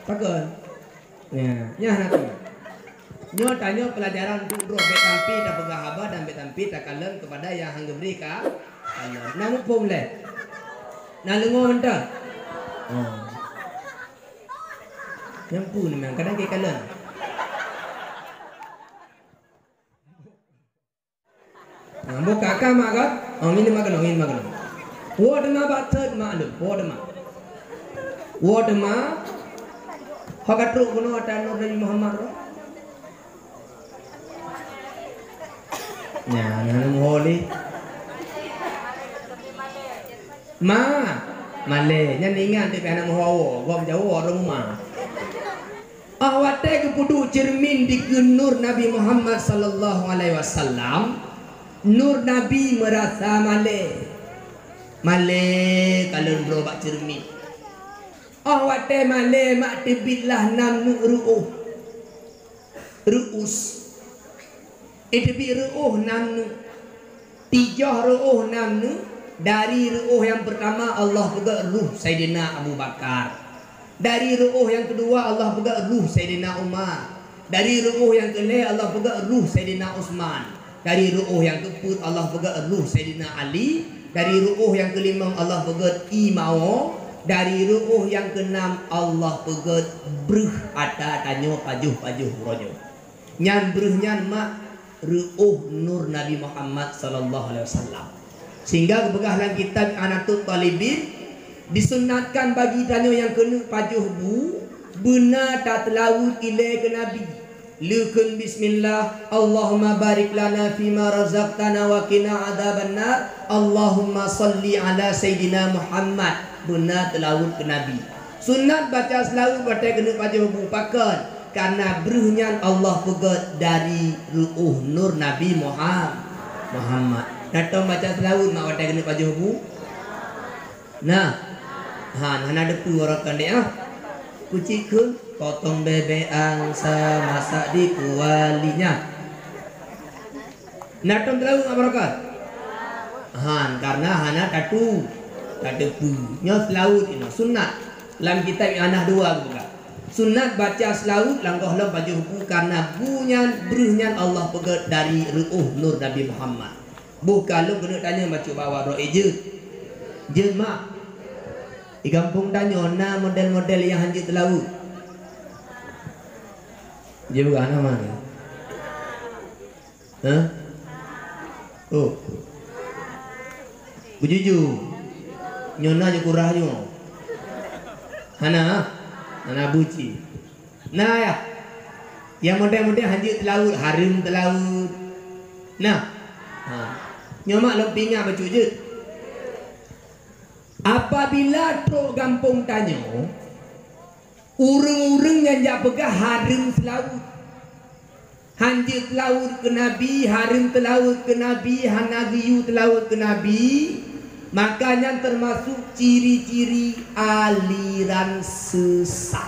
pakai. Ya nanti. Nyo tanya pelajaran untuk betampi dan pegahaba dan betampi tak kalen kepada yang hang beri ka. Namu pun le. Nah lengo hendak. Yang pun memang kadang ke kalen. Buka kakak mak kan? Ini makan. Word ma batat maklum. Word ma. Hakatruk kuno atan Nabi Muhammad. Ya, nanam holy. Male, nyan ingat di kana hawa, gua jauh orang rumah. Awak teh kepudu cermin di nur Nabi Muhammad sallallahu alaihi wasallam. Nur Nabi merasa male kalau berubah cermin. Awak teh male mak tebilah nam ruus. Itu bi ruh namnu, tiga ruh namnu. Dari ruh yang pertama Allah pegang ruh Sayyidina Abu Bakar. Dari ruh yang kedua Allah pegang ruh Sayyidina Umar. Dari ruh yang kelima Allah pegang ruh Sayyidina Utsman. Dari ruh yang keempat Allah pegang ruh Sayyidina Ali. Dari ruh yang kelima Allah pegang Imam. Dari ruh yang keenam Allah pegang bruh ada tanyo pajuh rojo. Nyan bruh nyan mak ruh nur Nabi Muhammad sallallahu alaihi wasallam. Sehingga kebegahlan kitab Anatul Talibin disunatkan bagi tanyo yang kena pajuh benar tak telawud ilai ke Nabi. Lukun bismillah Allahumma barik lana fima razaqtana wa qina adzabannar. Allahumma salli ala Sayyidina Muhammad. Benar telawud ke Nabi. Sunat baca selawud baca kena pajuh pakan. Karena beruhnya Allah pegat dari ruh nur Nabi Muhammad. Datang baca selawud mak wadah kena pajuh bu. Nah, ada tu orang kan dia. Kucikun potong bebek angsa masak di kualinya. Datang selawud mak barakat. Karena hana tatu nya selawud ini sunat. Dalam kitab yang anak dua bukan. Sunat baca selawud langkah lam baju hukum karena beruhnya Allah pegat dari ruh nur Nabi Muhammad. Bukan lu kena tanya baca bawa roh je mak. Di kampung tanya na model-model yang hanjit selawud. Dia bukan nama ni. Bujujur. Nyona je kurah je. Anak buci. Nah ya, yang model-model hanjit telaut, harim telaut. Nyomak lempingnya baca je. Apabila truk kampung tanya, urung-urung yang jak pegah harim telaut, hanjit telaut ke Nabi, harim telaut ke Nabi, hanagiyu telaut ke Nabi. Makanya termasuk ciri-ciri aliran sesat.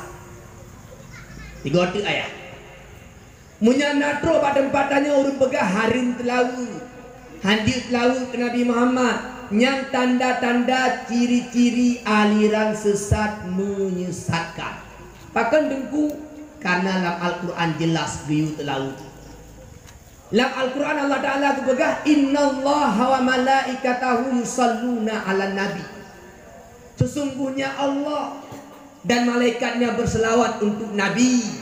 Tiga ayat. Munya natro pada tempatannya urung pegah harim telaut, hanjit telaut ke Nabi Muhammad. Yang tanda-tanda ciri-ciri aliran sesat menyesatkan. Pakan dengku karena dalam Al-Quran jelas biu telaut. Dalam Al-Quran Allah Ta'ala berkata innallaha wa malaikatahu yusalluna ala nabi. Sesungguhnya Allah dan malaikatnya berselawat untuk Nabi.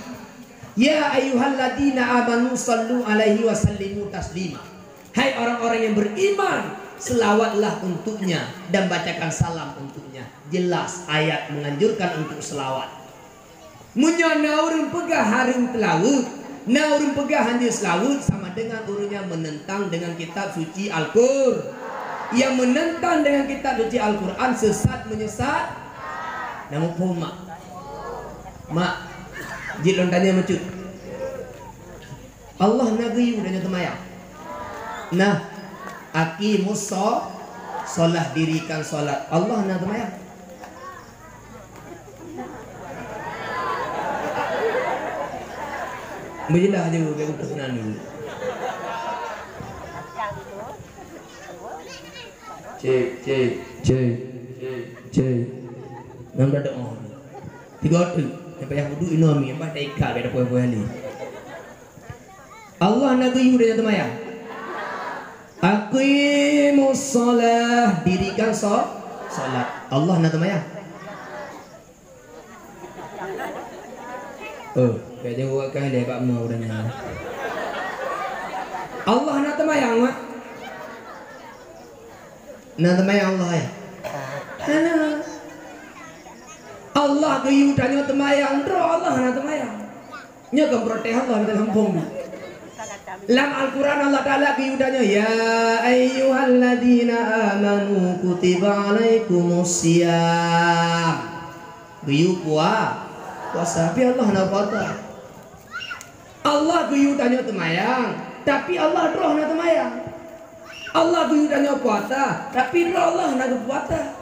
Ya ayyuhalladzina amanu sallu alaihi wa sallimu taslima. Hai orang-orang yang beriman, selawatlah untuknya dan bacakan salam untuknya. Jelas ayat menganjurkan untuk selawat. Munya naurun pegah harim telawud, naurun pegah hanjir selawud sama dengan urunnya menentang dengan kitab suci Al-Qur'an. Yang menentang dengan kitab suci Al-Quran sesat menyesat. Namun pun mak jilon tanya macam Allah nagri udahnya temayang. Nah, aqimus solah dirikan solat. Allah nak temayang. Berjelah je aku perkenan dulu. Cek. Nampak tak oh. Tiga tu. Yang payah wudu inomi apa tak ikal pada puai-puai ni. Allah nak geyu dia temayang. Aqimus solah, dirikan solat. Allah nak temayang. Kayak jangan buat kali dia pak mau dan Allah nak temayang mak. Nak temayang Allah ya. Allah geyu tanya temayang, dro Allah nak temayang. Nya kan protes Allah dalam kampung. Dalam Al-Quran Allah Ta'ala keyudannya ya ayyuhalladzina amanu kutiba alaikumusiyam. Geyu puasa tapi Allah nak puasa. Allah keyudannya temayang tapi Allah roh nak temayang. Allah keyudannya puasa tapi roh Allah nak puasa.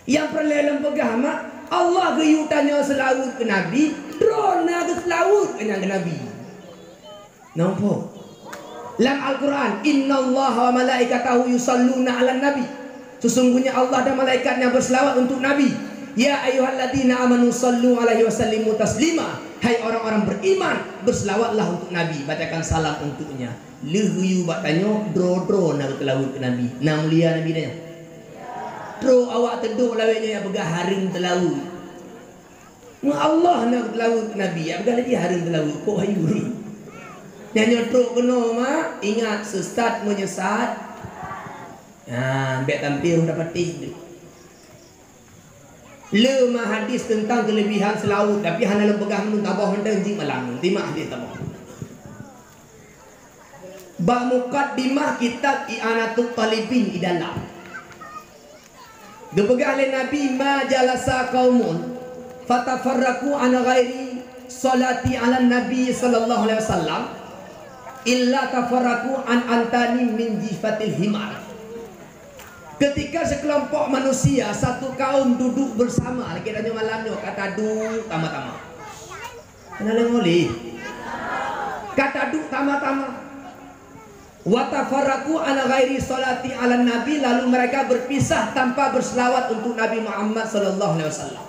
Yang perlu pegah mak Allah keyudannya selawut ke Nabi, roh nak selawut ke Nabi. Nampak? Dalam Al-Quran, innallaha wa malaikatahu yusalluna 'alan nabi. Sesungguhnya Allah dan malaikatnya berselawat untuk Nabi. Ya ayyuhalladzina amanu sallu 'alaihi wasallimu taslima. Hai orang-orang beriman, berselawatlah untuk Nabi, bacakan salam untuknya. Lehuyu bak tanya, dro nak telawut ke Nabi. Nah mulia Nabi tanya. Dro awak teduk lawetnya yang begah haring telawut. Allah nak telawut ke Nabi, ya begah lagi haring telawut. Kok hayu? Yang nyotrok kena mak, ingat sesat menyesat. Biar tampil dapat tih. Lemah hadis tentang kelebihan selawut, tapi hana lepegah mun tabah hendak jing malang. Timah hadis tabah. Bab muqaddimah kitab I'anatul Talibin di dalam. Dipegah oleh Nabi ma jalasa qaumun fatafarraqu an ghairi salati ala Nabi sallallahu alaihi wasallam illa tafarraku an antani min jifatil himar. Ketika sekelompok manusia satu kaum duduk bersama lagi tanya malamnya kata duduk tama-tama. Kenal ngoli? Kata duduk tama-tama. Wa tafarraku an ghairi salati ala nabi, lalu mereka berpisah tanpa berselawat untuk Nabi Muhammad sallallahu alaihi wasallam.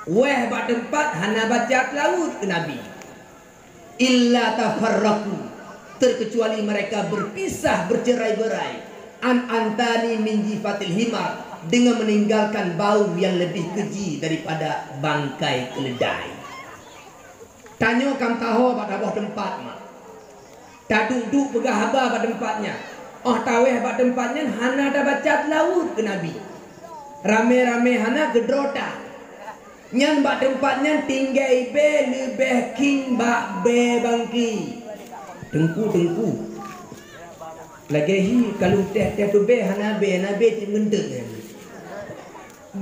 Weh bak tempat hana baca laut ke Nabi. Illa tafarraku, terkecuali mereka berpisah bercerai-berai an antani min jifatil himar, dengan meninggalkan bau yang lebih keji daripada bangkai keledai. Tanya kam tahu pada bawah tempat mak. Tak duduk pegah haba pada tempatnya. Oh taweh pada tempatnya hana ada baca laut ke Nabi. Rame-rame hana gedrota. Nyan bak tempatnya tinggai be lebih king bak be bangki. Tengku. Lagi hi kalau teh tu be hana be na be ti mendek.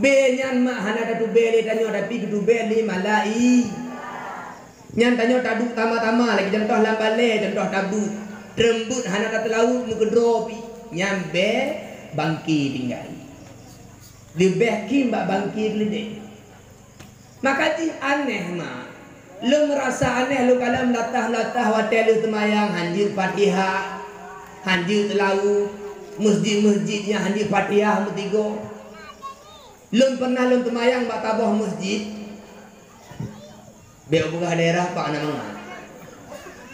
Be nyan mak hana tu be le tanyo tapi tu be li malai. Nyan tanyo taduk tama-tama lagi contoh lambale contoh tabut. Rembut hana kata laut mu kedropi. Nyan be bangki tinggai. Lebih king bak bangki ledek. Maka ji aneh mak. Lu merasa aneh lu kalau melatah-latah hotel lu temayang hanjir Fatihah, hanjir telau, masjid-masjidnya hanjir Fatihah mutigo. Lu pernah lu temayang bak tabah masjid. Bek buka daerah pak ana mangan.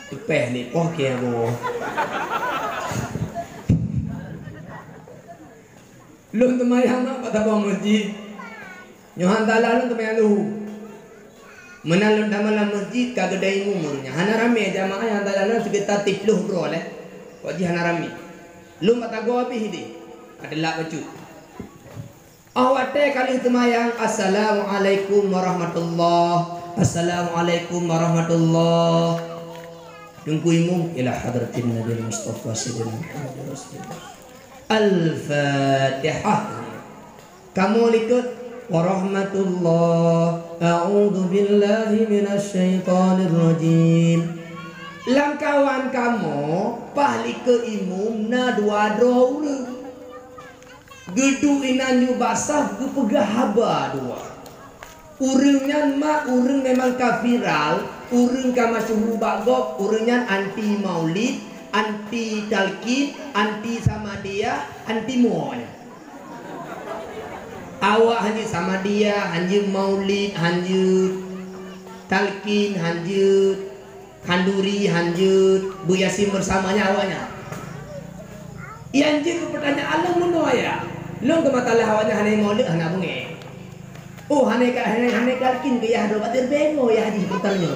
Tepeh ni poh ke bo. Lu temayang bak tabah masjid. Nyohan dalam temayang lu. Menalun dalam masjid kagedai umurnya. Hana rame jamaah yang dalam sekitar 30 bro leh. Wajib hana rame. Lu mata gua habis ini. Adalah bacu. Awate kali temayang assalamualaikum warahmatullahi. Assalamualaikum warahmatullahi. Dengku imum ila hadratin Nabi Mustafa sallallahu alaihi wasallam. Al-Fatihah. Kamu ikut warahmatullah. A'udzu billahi minasyaitonir rajim. Langkawan kamu pahli ke imum na dua dua. Gedu inanyu basah ke pegah haba dua. Urangnya mak urang memang kafiral, urang ka masyhur bagok, urangnya anti maulid, anti talqin, anti sama dia, anti mu'min. Awak hanya sama dia, hanya maulid, hanya talqin, hanya kanduri, hanya beryasin bersamanya awaknya. Yang je pertanyaan Allah muno ya. Long ke matalah awaknya hanya maulid hanya bunge. Oh hanya talqin ke ya do batir bengo ya haji bertanya.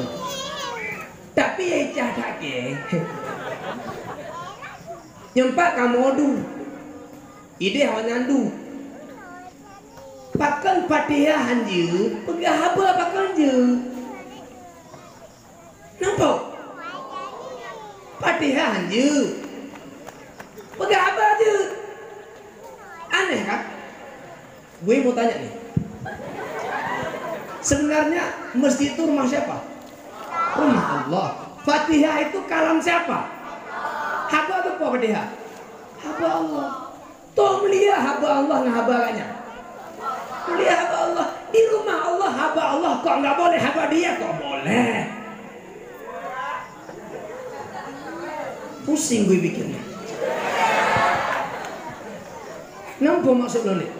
Tapi ya cah tak ke. Nyempak kamu du. Ide hanya du. Pakan patihan je, pegah haba pakan je. Nampak? Patihan je. Pegah haba je. Aneh kan? Gue mau tanya nih. Sebenarnya masjid itu rumah siapa? Rumah Allah. Fatihah itu kalam siapa? Haba itu apa Fatihah? Haba Allah. Toh melihat haba Allah dengan habanya. Melihat haba Allah. Di rumah Allah haba Allah. Kok nggak boleh haba dia? Kok boleh? Pusing gue bikinnya. Nampak maksud lo nih?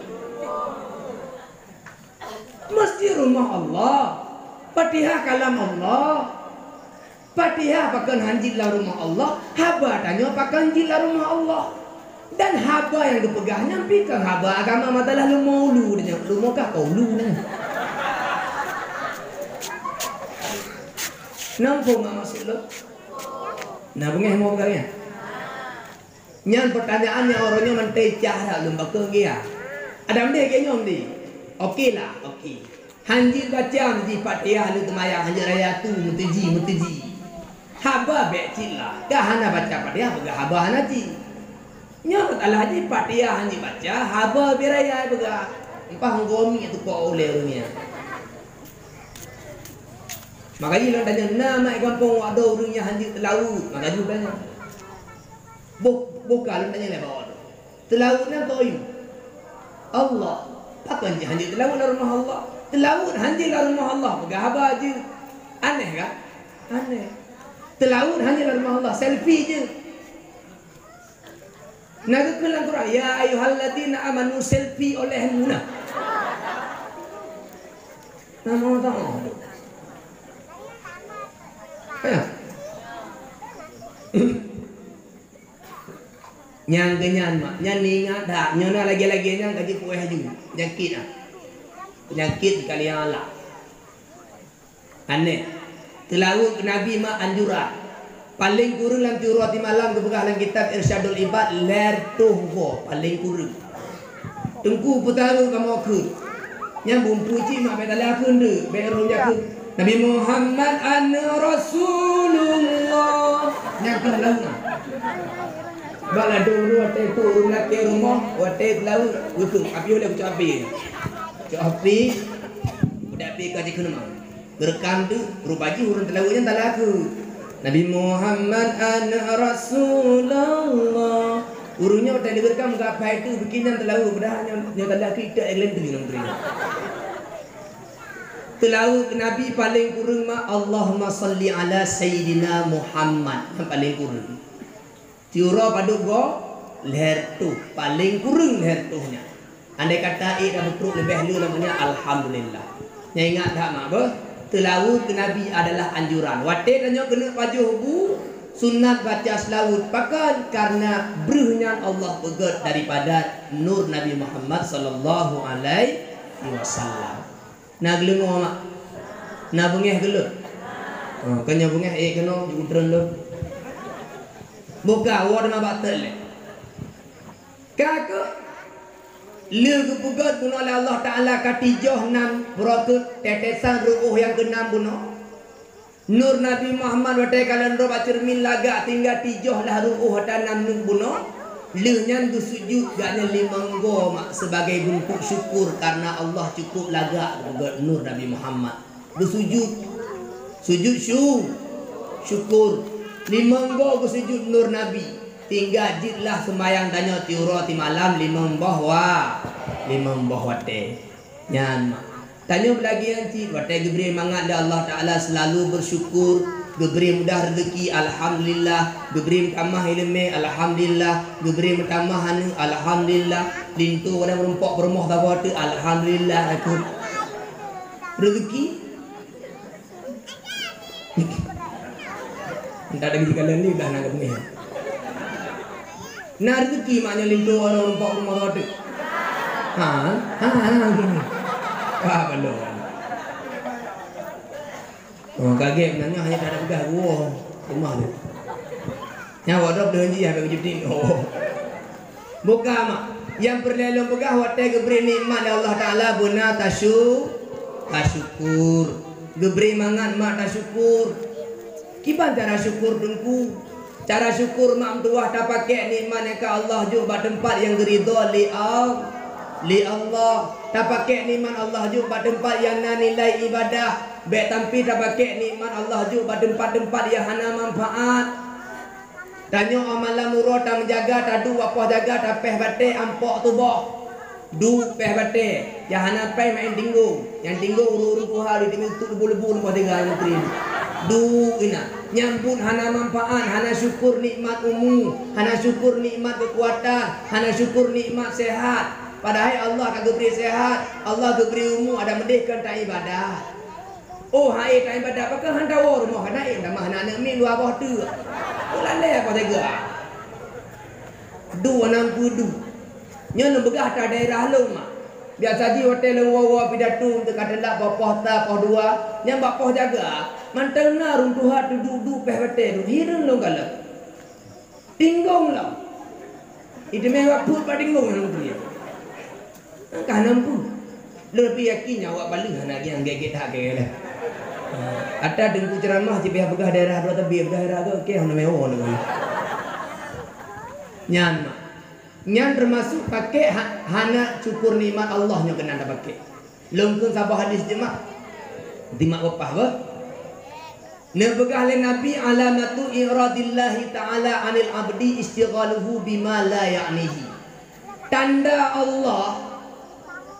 Mesti rumah Allah. Fatihah kalam Allah. Fatihah pakan hanjitlah rumah Allah. Haba tanya pakan hanjitlah rumah Allah. Dan haba yang dipegang nyampikan haba agama matalah lu maulu dia lu mau kah kau lu nah. Nampak nggak maksud lo? Nah bengeh mau kalian? Nyan pertanyaannya orangnya mentai cara lu bakal dia. Ada mende kayaknya mende. Okey lah, okey. Hanjit baca di Fatihah lu temaya hanjit raya tu mutiji. Haba becil lah. Dah hana baca Fatihah bega haba hana ji. Nya Allah di Fatihah hanjit baca haba beraya bega. Empah ngomi itu kau oleh orangnya. Makanya orang tanya nama kampung ada orangnya hanjit laut. Makanya juga banyak. Bukan tanya le bawa. Telautnya toyu. Allah. Pakai hanjit telaut rumah Allah. Telaut hanjit rumah Allah. Bega haba je. Aneh kan? Aneh. Telaut hanjit rumah Allah. Selfie je. Naga kelang Quran. Ya ayuhalladzina amanu selfie olehmu nah. Nama Allah tahu. Ya. Nyang kenyan mak, nyan ingat dah, nyana lagi-lagi nyang kaji kueh juga, penyakit ah, penyakit kalian Allah. Aneh, telawut Nabi mak anjuran, paling kurang dalam tiurati malam kebelah dalam kitab Irsyadul Ibad ler tuhwo paling kurang. Tengku putaru kamu ke, nyang bumpuci mak betala kunde, berunya ke. Nabi Muhammad ana Rasulullah, nyang kelau. Bala dulu waktu itu nak ke rumah, waktu laut utuh api oleh ucap api. Ucap api, udah api kaji kena mau. Berekam tu, rupaji urun telawunya tak laku. Nabi Muhammad anak Rasulullah. Urunnya waktu diberikan muka apa itu bikin yang telawu berdahnya yang tak laku tidak elem tu minum terinya. Telawu Nabi paling kurang mak Allahumma salli ala Sayyidina Muhammad yang paling kurang. Tiura paduk go leher tu paling kurang leher tuhnya. Andai kata dah betul lebih lu namanya alhamdulillah. Nya ingat tak mak bah? Telawut ke Nabi adalah anjuran. Wate tanya kena pajuh bu sunat baca selawut pakan karena beruhnya Allah pegat daripada nur Nabi Muhammad sallallahu alaihi wasallam. Nak gelung mak. Nak bengeh gelung. Kanya bengeh kena jutran lu. Buka awak nama batal le. Kakak le kepugat bunuh oleh Allah Ta'ala katijah 6 berakut tetesan ruh yang ke-6 bunuh. Nur Nabi Muhammad watai kalian roh cermin lagak tinggal tijah lah ruh dan 6 bunuh. Le nyan tu sujud gaknya 5 go mak sebagai bentuk syukur karena Allah cukup lagak kepugat nur Nabi Muhammad. Bersujud. Sujud syukur. 5 go sujud nur Nabi. Tinggal jitlah semayang tanya tiura ti malam 5 bahwa 5 bahwa teh. Nyan tanya lagi yang cik wate Jibril mangat Allah Taala selalu bersyukur Geberi mudah rezeki, alhamdulillah. Geberi tambah ilmu, alhamdulillah. Geberi tambah anu, alhamdulillah. Lintu orang merempok bermoh tak apa tu, alhamdulillah. Aku rezeki. Entah ada gitu kalian ni dah nak kemih. Nah rezeki maknanya lintu orang merempok bermoh tak apa tu. Gini. Wah belum. Oh kaget nanya hanya tak ada pegang rumah tu. Nyawa drop dengan dia habis jadi oh. Buka mak. Yang perlelong pegang watai geberi nikmat Allah Taala benar tasyukur. Geberi mangan mak tasyukur. Kiban cara syukur dengku. Cara syukur mak tuah tak pakai nikmat ke Allah juga tempat yang geridha li Allah. Tak pakai nikmat Allah juga tempat yang nilai ibadah. Baik tampi tak pakai nikmat Allah juga tempat-tempat yang hana manfaat. Tanya amalan murah tak menjaga, tak du apa jaga, tak peh batik ampok tubuh. Du peh batik. Yang hana peh main tinggung. Yang tinggung uru-uru Tuhan di tinggung tu lebu-lebu lepas tiga yang terin. Du ina nyambut hana manfaat, hana syukur nikmat umum, hana syukur nikmat kekuatan, hana syukur nikmat sehat. Padahal Allah akan beri sehat, Allah beri umum, ada mendekkan tak ibadah. Oh hai tak ibadah apakah hang tahu rumah kana dah mah nak mi luar bawah tu. Ulan le apa tega. 260. Nya nak begah ta daerah lu mak. Biasa ji hotel wawa pidatu untuk kata lak bapah ta pah dua, nya bapah jaga. Mantena runtuh duduk peh bete tu. Hirun lu kala. Tinggong lah. Itu mewah put pa tinggong lu tu. Kan nampu. Lebih yakin awak balik nak yang geget hak geget. Ada dengku ceramah di pihak begah daerah dua tebi begah daerah tu okey hang mewah tu. Nyan termasuk pakai hana syukur nikmat Allah nya kena pakai. Lungkun sabah hadis jemaah. Dimak opah ba? Ne begah le Nabi alamatu iradillahi taala anil abdi istighaluhu bima la ya'nihi. Tanda Allah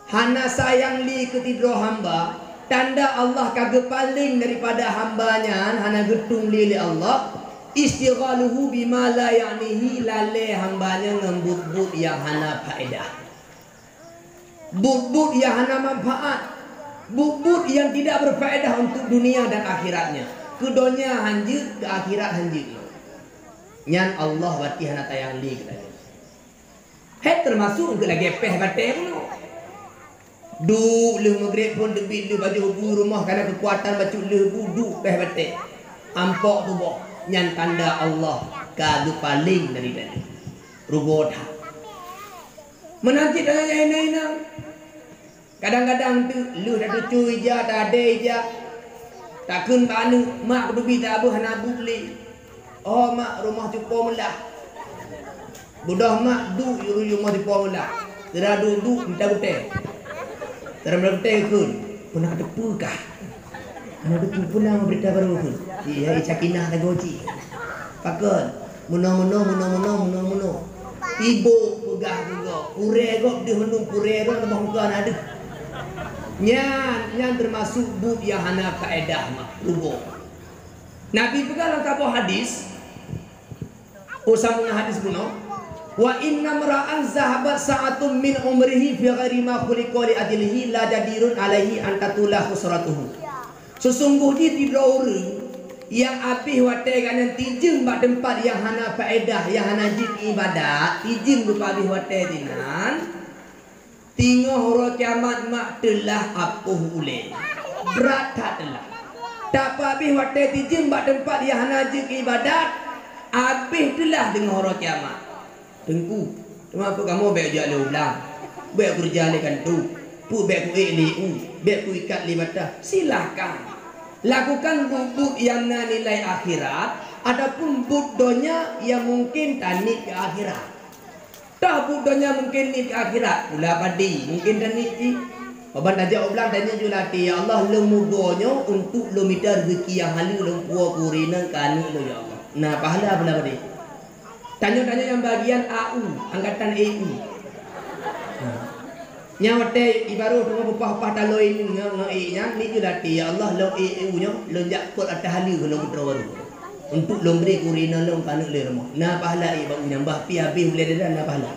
hana sayang li ketidro hamba. Tanda Allah kagak paling daripada hambanya hana getung li Allah istighaluhu bima la ya'nihi lale hambanya ngembut-but yang hana faedah. But-but yang hana manfaat. But-but yang tidak berfaedah untuk dunia dan akhiratnya. Ke dunia hanjut, ke akhirat hanjut. Nyan Allah bati hana tayang li kita. Hai termasuk untuk lagi peh batai pun. Du le maghrib pun debit le baju bu rumah kerana kekuatan baca le budu peh batik. Ampok tu boh nyan tanda Allah kagak paling dari tadi. Rubot. Menanti dengan yang ina. Kadang-kadang tu lu dah tu cuy je tak ada je. Takun banu mak bebi tak abuh hana buli. Oh mak rumah tu melah. Budah mak du rumah tu melah. Dera du minta betul. Dalam betul pun pernah depu kah? Ana depu pulang berita baru pun. Dia Sakinah Dagoji. Pakon muno. Ibu pegah juga. Pure gop dia menung pure ro tambah muka ada. Nyan termasuk bud yang hana faedah mak rubo. Nabi pegah dalam tabah hadis. Sambung hadis kuno. Wa inna mara'an zahabat sa'atun min umrihi fi ghairi ma khuliqa li ajlihi la jadirun alaihi antatula khusratuhu. Sesungguhnya tidak orang yang apih watai kanan tijing bak tempat yang hana faedah, yang hana jid ibadat, tijing lupa apih watai dinan. Tinggal horo kiamat mak telah apuh ule. Berat tak telah. Tak apih watai tijing bak tempat yang hana jid ibadat, apih telah dengan horo kiamat. Tengku, cuma apa kamu baik je le ulang. Baik kerja le kan tu. Pu baik ku li baik ku ikat li batah. Silakan. Lakukan bud yang nilai akhirat, adapun bud donya yang mungkin tanik ke akhirat. Dah bud donya mungkin ni ke akhirat. Pula padi, mungkin tanik ti. Oban aja ulang tanya julati ya Allah lemugonyo untuk lo minta rezeki yang halu lempua kurina kanu lo ya Allah. Nah, pahala pula padi. Tanya-tanya yang bagian AU, angkatan EU. Nyawate ibarat dengan pepah-pepah taloi ni nya ni julah ti ya Allah lo nya lo jak kol atas hali kena putra baru. Untuk lo beri kurina lo kana le rumah. Na pahala bau nyambah pi habis boleh dah na pahala.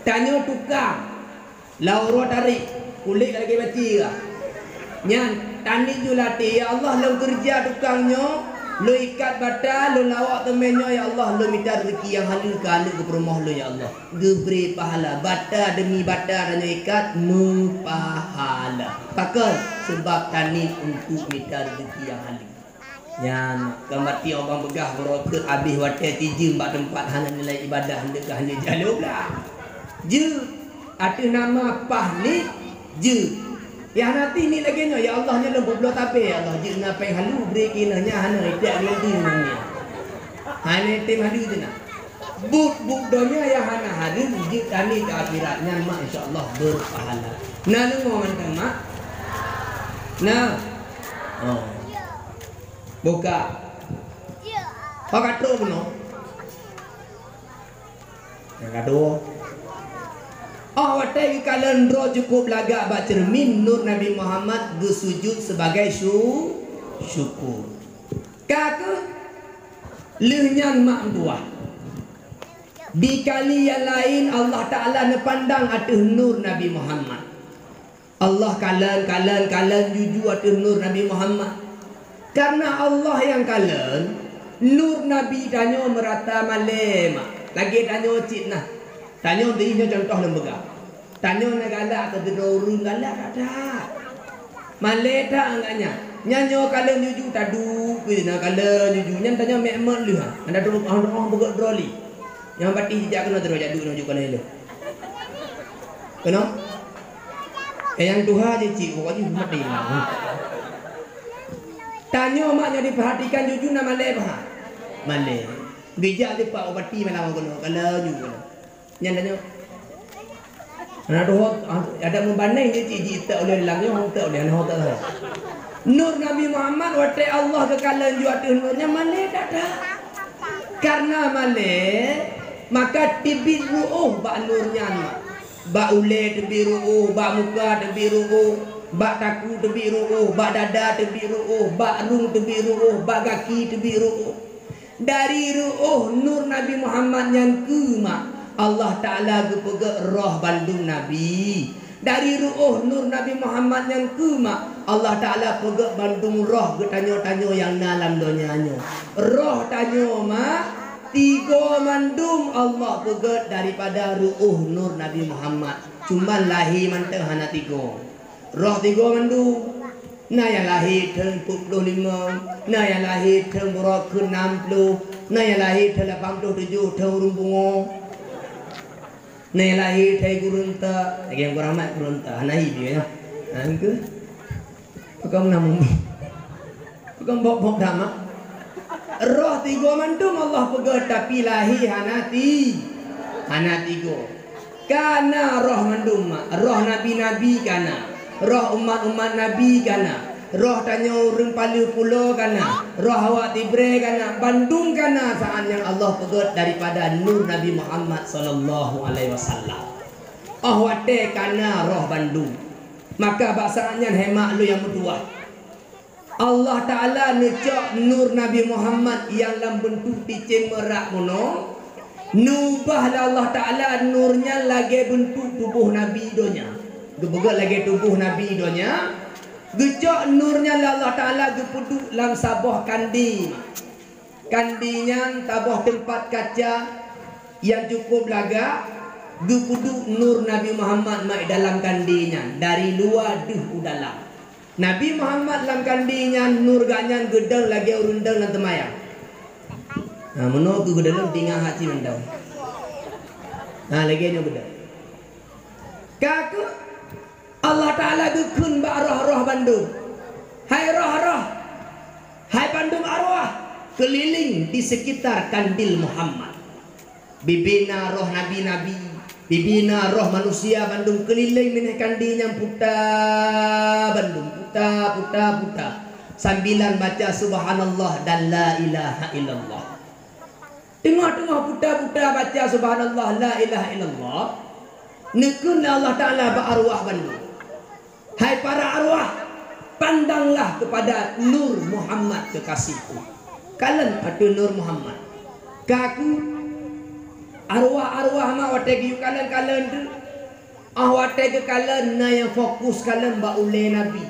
Tanya tukang. Lauro tarik kulit lagi baci ke. Nya tani julah ti ya Allah lo kerja tukangnya lo ikat batal, lo lawak temennya ya Allah, lo minta rezeki yang halal ke anak ke rumah lo ya Allah. Geberi pahala, bata demi bata dan ikat pahala. Pakai sebab tani untuk minta rezeki yang halal. Yang gambar ti orang begah berokut habis watai tiji mbak tempat hana nilai ibadah hendak ke hanya jalur lah. Je ada nama pahli je. Ya nanti ni lagi nya ya Allah nya lembu belah tapi ya Allah je ngapai halu beri kinanya hana idak nanti nanya. Hana tim halu tu nak. Buk donya ya hana halu je tani ke akhiratnya mak insya-Allah berpahala. Nah lu ngomong mak. Nah. Oh. Buka. Pakai tu beno. Yang kedua watai kalian roh cukup lagak baca cermin nur Nabi Muhammad bersujud sebagai syukur. Kata lehnya mak buah. Di kali yang lain Allah Ta'ala nepandang atas nur Nabi Muhammad. Allah kalian jujur atas nur Nabi Muhammad. Karena Allah yang kalian nur Nabi tanya merata malam. Lagi tanya cik nah. Tanya dirinya contoh lembaga. Tanya nak galak ke terurun galak ada. Malai tak angkatnya. Nyanyo kalian jujur tadu ke nak kalian jujur. Nyan tanya mek-mek lu ha. Anda dulu orang bergerak droli. Yang pati jejak kena terus jadu nak juga ni. Kena? Yang Tuhan je cik pokoknya mati lah. Tanya maknya diperhatikan jujur nak malai bah. Malai. Bijak dia pak obati malam kena kalau jujur. Yang tanya ada membanding dia cik tak oleh langnya orang tak oleh anak tak tahu. Nur Nabi Muhammad watai Allah kekalan jua tu nurnya malai tak ada. Karena malai maka tibir ru'uh bak nurnya bak ule tibir ru'uh, bak muka tibir ru'uh, bak taku tibir ru'uh, bak dada tibir ru'uh, bak rung tibir ru'uh, bak kaki tibir ru'uh. Dari ru'uh nur Nabi Muhammad yang kemak Allah Ta'ala gepegak roh bandung Nabi. Dari ru'uh nur Nabi Muhammad yang kemak Allah Ta'ala pegak bandung roh getanyo-tanyo yang dalam donyanya. Roh tanyo mak tiga mandum Allah pegak daripada ru'uh nur Nabi Muhammad. Cuma lahir manteng hana tiga. Roh tiga mandum. Nah yang lahir tahun 45, nah yang lahir tahun berapa 60, nah yang lahir tahun 87 tahun rumbungo. Nah lahir thai gurunta, lagi yang kuramat gurunta, nahi dia ya. Angke, pakam namu, pakam bok dama. Roh tiga mandum Allah pegat tapi lahir hanati, hanati go. Karena roh mandum, roh nabi-nabi kana, roh umat-umat nabi kana. Roh tanya orang palu pulau kana, roh awak tibre kana, bandung kana saat yang Allah pegat daripada nur Nabi Muhammad sallallahu alaihi wasallam. Wate kana roh bandung. Maka bahasannya hemat lu yang berdua. Allah Ta'ala necok nur Nabi Muhammad yang dalam bentuk ticin merak mono. Nubahlah Allah Ta'ala nurnya lagi bentuk tubuh Nabi donya. Gebegat lagi tubuh Nabi donya. Gejok nurnya Allah Ta'ala gepuduk dalam sabah kandi. Kandinya tabah tempat kaca yang cukup laga. Gepuduk nur Nabi Muhammad mai dalam kandinya. Dari luar duh dalam. Nabi Muhammad dalam kandinya nur ganyan gedang lagi urundang dan temayang. Nah menurut gedang tinggal hati mendang. Nah lagi ni gedang. Kakak Allah Ta'ala dukun bak roh-roh Bandung. Hai roh-roh, hai Bandung arwah, keliling di sekitar kandil Muhammad. Bibina roh nabi-nabi, bibina roh manusia Bandung keliling minah kandil yang puta Bandung, puta. Sambilan baca subhanallah dan la ilaha illallah. Tengah-tengah puta baca subhanallah la ilaha illallah. Nekun Allah Ta'ala berarwah bani. Hai para arwah, pandanglah kepada Nur Muhammad kekasihku. Kalian ada Nur Muhammad. Kaku arwah-arwah mak wategi kalian tu. Wategi kalian na yang fokus kalian ba ule Nabi.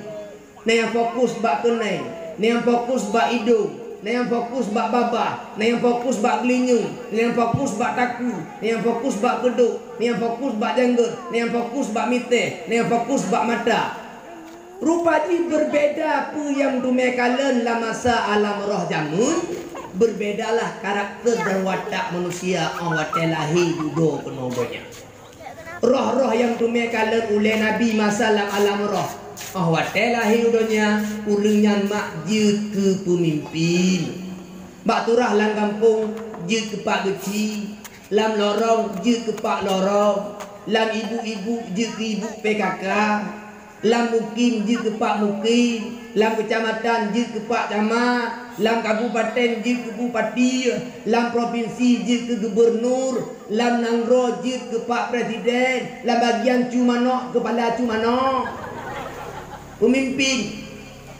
Na yang fokus ba kenai, na yang fokus ba hidung, na yang fokus ba babah, na yang fokus ba gelinyung, na yang fokus ba taku, na yang fokus ba keduk, na yang fokus ba janggut, na yang fokus ba mite, na yang fokus ba mata. Rupanya berbeda apa yang dunia kalian la masa alam roh jamun. Berbedalah karakter dan watak manusia orang watak lahir duduk kenobonya. Roh-roh yang dunia kalian oleh Nabi masa alam roh. Orang watak lahir duduknya ulungnya mak je ke pemimpin. Mak turah lang kampung je ke pak geci. Lam lorong je ke pak lorong. Lam ibu-ibu je ke ibu PKK. Lam mukim je ke pak mukim. Lam kecamatan je ke pak camat. Lam kabupaten je ke bupati. Lam provinsi je ke gubernur. Lam nangro je ke pak presiden. Lam bagian cumano kepala cumano. Pemimpin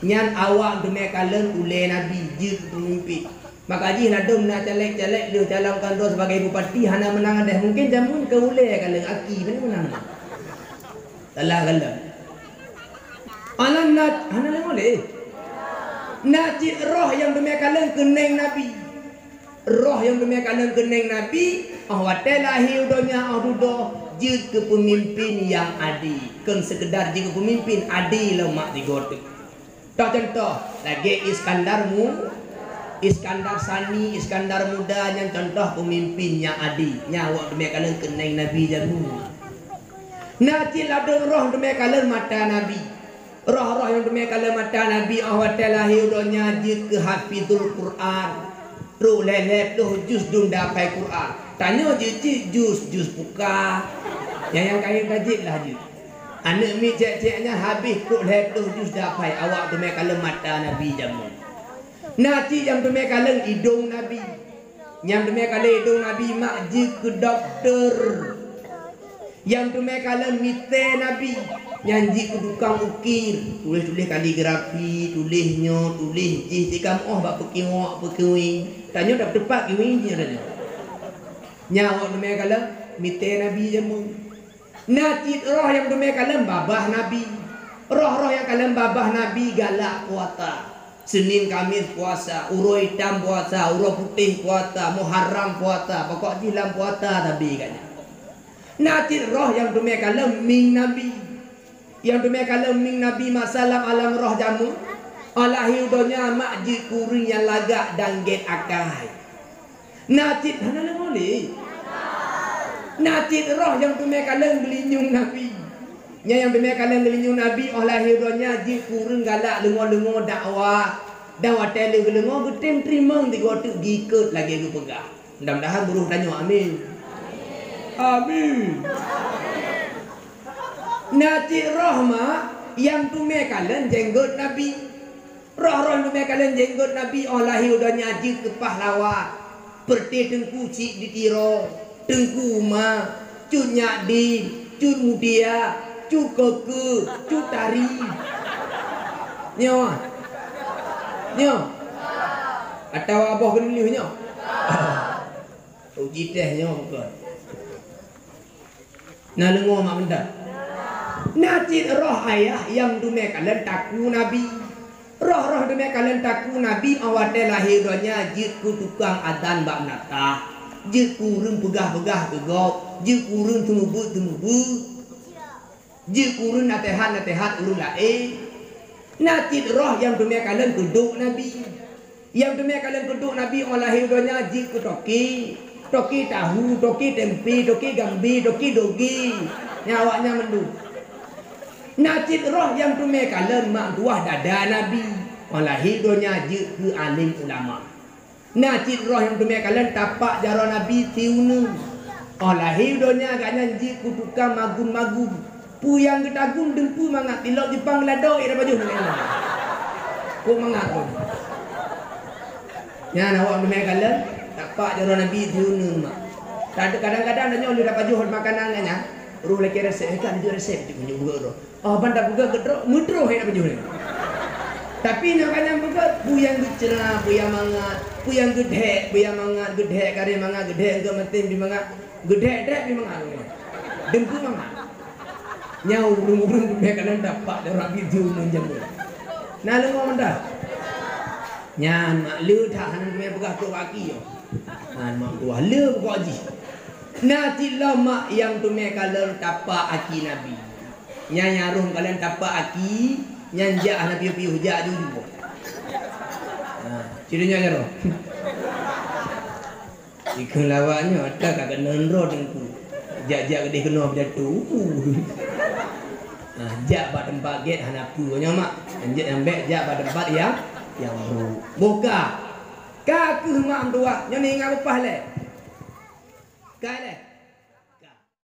nyan awak dunia kalian oleh Nabi je ke pemimpin. Maka ji nadum nak caleg-caleg dia calonkan dia sebagai bupati hana menang ada mungkin jamun ke oleh kalian aki mana menang. Salah kalian. Anak nak, anak yang boleh. Najib roh yang dunia kalian keneng Nabi. Roh yang dunia kalian keneng Nabi. Watai lahir dunia dudo je ke pemimpin yang adil. Kan sekedar je ke pemimpin adil lemak digotek. Tak contoh lagi Iskandarmu, Iskandar Sani, Iskandar Muda yang contoh pemimpin yang adil. Nyawa dunia kalian keneng Nabi jamu. Najib ladung roh dunia kalian mata Nabi. Roh-roh yang demi kala mata Nabi awal lahir dunia je ke hafizul Quran. Ru lelep tu jus dun dapai Quran. Tanya je jus buka. Yang kaya kajik lah je. Anak mi cek-ceknya habis ru lelep tu jus dapai awak demi kala mata Nabi jamu. Nanti yang demi kala hidung Nabi. Yang demi kala hidung Nabi mak je ke doktor. Yang demi kala mite Nabi. Nyanji ke tukang ukir, tulis-tulis kaligrafi, tulisnya, tulis jih tikam bak pekiwing. Tanya dah tepat kiwingnya tanya. Nyawa demi kala mite Nabi jamu. Najib roh yang demi kala babah Nabi. Roh-roh yang kalian babah Nabi galak puasa. Senin Kamis puasa, uro hitam puasa, uro putih puasa, Muharram puasa, pokok jilam puasa tapi katnya. Najib roh yang demi kala ming Nabi. Yang demi kala ming Nabi masalam alam roh jamu. Lahir dunia mak je kuring yang lagak dan get akai. Najib hana boleh. Najib roh yang demi kala belinyung Nabi. Yang demi kala belinyung Nabi lahir dunia je kuring galak lengo-lengo dakwah. Dakwah tele lengo getem terima digotuk gikut lagi lu pegang. Mudah-mudahan buruh tanya amin. Amin. Najib roh mak yang tume kalian jenggot Nabi. Roh-roh tume kalian jenggot Nabi lahir dunia je ke pahlawan. Perti tengku cik ditiro, tengku ma, cut nyakdim, cut mudia, cut keke, cut tari. Nyo. Nyo. Atau abah kenilih nyo. Uji teh nyo bukan. Nah lengo mak benda. Najib roh ayah yang dunia kalian taku Nabi. Roh-roh dunia kalian taku Nabi awate lahir dunia je ku tukang adan bak natah. Je kurung pegah-pegah pegok. Je kurung temubu. Je kurung natehat urung lain. Najib roh yang dunia kalian duduk Nabi. Yang dunia kalian duduk Nabi lahir dunia je ku toki. Toki tahu, toki tempe, toki gambi, toki dogi. Nyawaknya mendu. Najib roh yang tume kalian mak duah dada Nabi. Lahir dunia je ke alim ulama. Najib roh yang tume kalian tapak jaro Nabi tiunu. Lahir dunia agaknya je ku tukang magun-magun. Pu yang ketagun dengku mangat tilok Jepang lado ira baju nang. Ku mangat ku. Nya awak tume kalian tapak jaro Nabi tiunu mak. Kadang-kadang tanya oleh dapat juhud makanan nya. Ruh lagi resep kan dia resep tu punya buka roh. Oh bandar buka gedro mudro hai nak punya. Tapi nak kanya buka puyang gecela, puyang mangat, puyang gedhe, puyang mangat, gedhe kare mangat, gedhe engke metim di mangat, gedhe dek di mangat. Dengku mangat. Nyau urung-urung tu kanan dapat orang video menjamu. Nah lu mau mendah. Nyan mak lu dah hanan punya buka tu kaki yo. Han mak tu le buka haji. Nanti lama yang tu me kalian tapak aki Nabi. Nyanyarum kalian tapak aki, nyanjak Nabi piu hujak dulu. Cirinya nyaro. Ikan lawaknya ada kagak nenro dengku. Jak-jak gede kena berjatuh. Jak pada tempat get hanapu mak. Anjak ambek jak pada tempat yang buka. Kaku mak dua, nyanyi ngapa le? Kale.